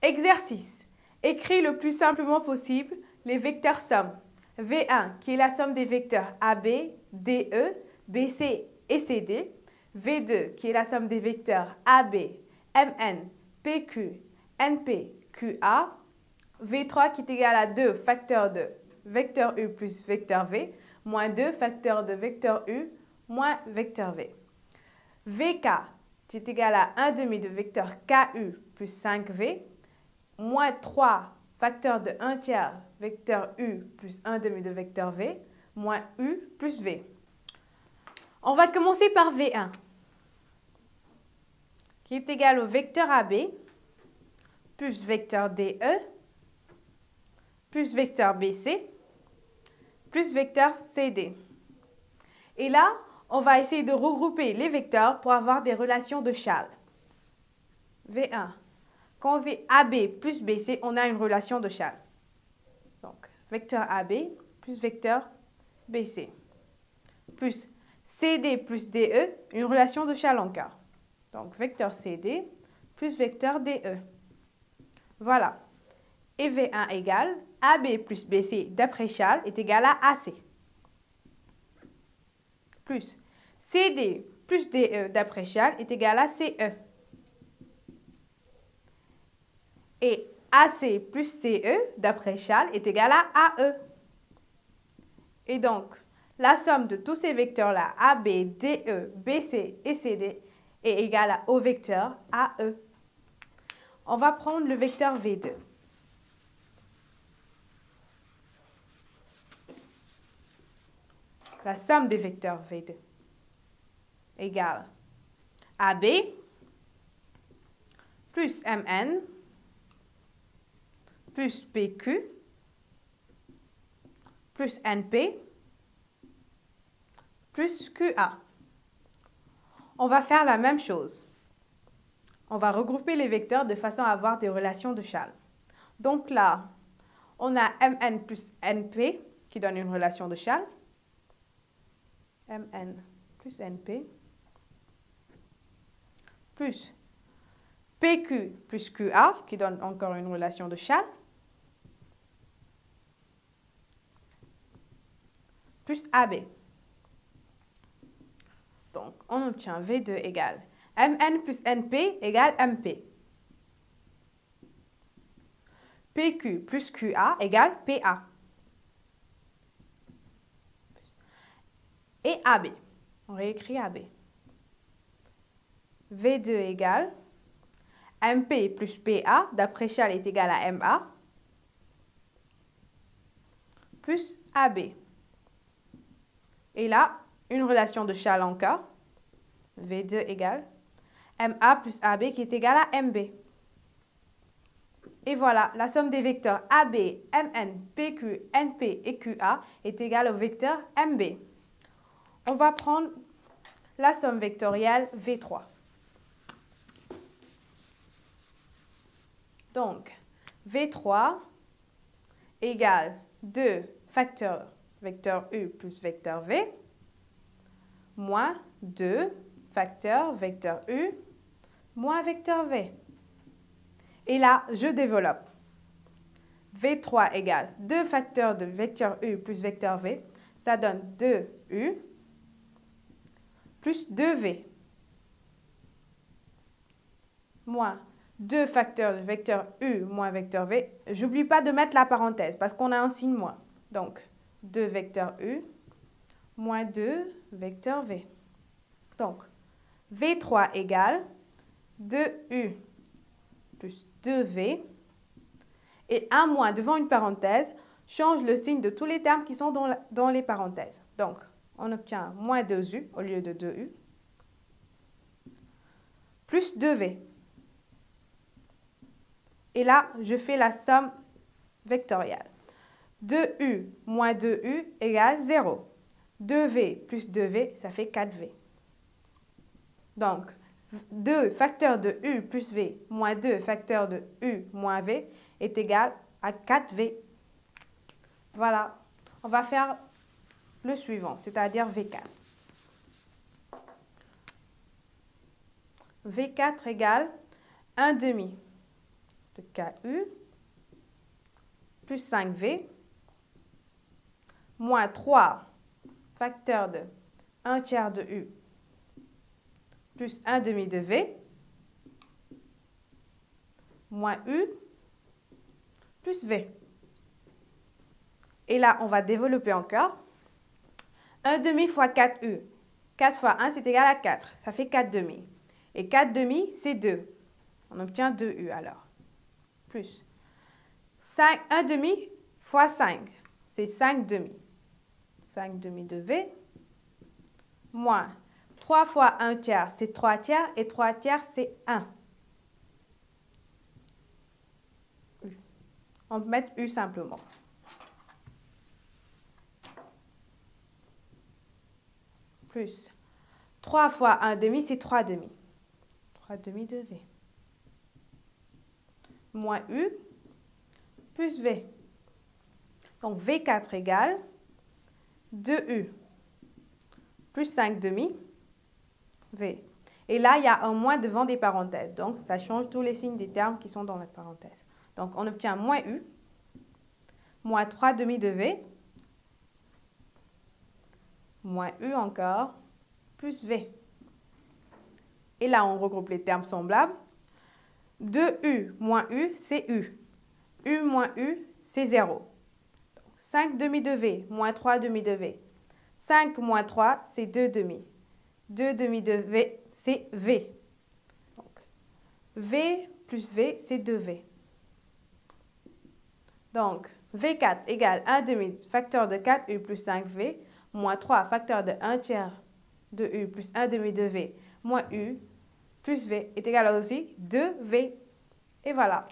Exercice. Écris le plus simplement possible les vecteurs sommes. V1 qui est la somme des vecteurs AB, DE, BC et CD. V2 qui est la somme des vecteurs AB, MN, PQ, NP, QA. V3 qui est égal à 2 facteur de vecteur U plus vecteur V, moins 2 facteur de vecteur U moins vecteur V. VK qui est égal à 1 demi de vecteur KU plus 5V, moins 3 facteur de 1 tiers vecteur U plus 1 demi de vecteur V, moins U plus V. On va commencer par V1, qui est égal au vecteur AB, plus vecteur DE, plus vecteur BC, plus vecteur CD. Et là, on va essayer de regrouper les vecteurs pour avoir des relations de Chasles. V1. Quand on fait AB plus BC, on a une relation de Chasles. Donc, vecteur AB plus vecteur BC. Plus CD plus DE, une relation de Chasles encore. Donc, vecteur CD plus vecteur DE. Voilà. Et V1 égale AB plus BC d'après Chasles est égal à AC. Plus CD plus DE d'après Chasles est égal à CE. Et AC plus CE d'après Chasles est égal à AE. Et donc, la somme de tous ces vecteurs-là, AB, DE, BC et CD, est égale au vecteur AE. On va prendre le vecteur V2. La somme des vecteurs V2 égale AB plus MN plus PQ plus NP plus QA. On va faire la même chose. On va regrouper les vecteurs de façon à avoir des relations de Chasles. Donc là, on a MN plus NP qui donne une relation de Chasles. MN plus NP plus PQ plus QA qui donne encore une relation de Chasles plus AB. Donc, on obtient V2 égale MN plus NP égale MP. PQ plus QA égale PA. Et AB. On réécrit AB. V2 égale MP plus PA, d'après Chasles est égal à MA, plus AB. Et là, une relation de Chasles encore. V2 égale MA plus AB qui est égal à MB. Et voilà, la somme des vecteurs AB, MN, PQ, NP et QA est égale au vecteur MB. On va prendre la somme vectorielle V3. Donc, V3 égale 2 facteur vecteur U plus vecteur V, moins 2 facteur vecteur U moins vecteur V. Et là, je développe. V3 égale 2 facteurs de vecteur U plus vecteur V, ça donne 2U plus 2V, moins 2 facteurs de vecteur U moins vecteur V. J'oublie pas de mettre la parenthèse parce qu'on a un signe moins. Donc, 2 vecteurs U moins 2 vecteurs V. Donc, V3 égale 2U plus 2V. Et un moins devant une parenthèse change le signe de tous les termes qui sont dans les parenthèses. Donc, on obtient moins 2U au lieu de 2U plus 2V. Et là, je fais la somme vectorielle. 2U moins 2U égale 0. 2V plus 2V, ça fait 4V. Donc, 2 facteurs de U plus V moins 2 facteurs de U moins V est égal à 4V. Voilà. On va faire le suivant, c'est-à-dire V4. V4 égale 1 demi de KU plus 5V moins 3 facteur de 1 tiers de U plus 1 demi de V moins U plus V. Et là, on va développer encore. 1 demi fois 4U. 4 fois 1, c'est égal à 4. Ça fait 4 demi. Et 4 demi, c'est 2. On obtient 2U alors. Plus 1 demi fois 5. C'est 5 demi. 5 demi de V. Moins 3 fois 1 tiers, c'est 3 tiers. Et 3 tiers, c'est 1. U. On peut mettre U simplement. Plus 3 fois 1 demi, c'est 3 demi. 3 demi de V. Moins U plus V. Donc V4 égale 2U plus 5 demi V. Et là, il y a un moins devant des parenthèses. Donc, ça change tous les signes des termes qui sont dans la parenthèse. Donc, on obtient moins U moins 3 demi de V moins U encore, plus V. Et là, on regroupe les termes semblables. 2U moins U, c'est U. U moins U, c'est 0. Donc, 5 demi de V moins 3 demi de V. 5 moins 3, c'est 2 demi. 2 demi de V, c'est V. Donc, V plus V, c'est 2V. Donc, V4 égale 1 demi facteur de 4U plus 5V moins 3 facteur de 1 tiers de U plus 1 demi de V moins U plus V est égal à aussi 2V. Et voilà.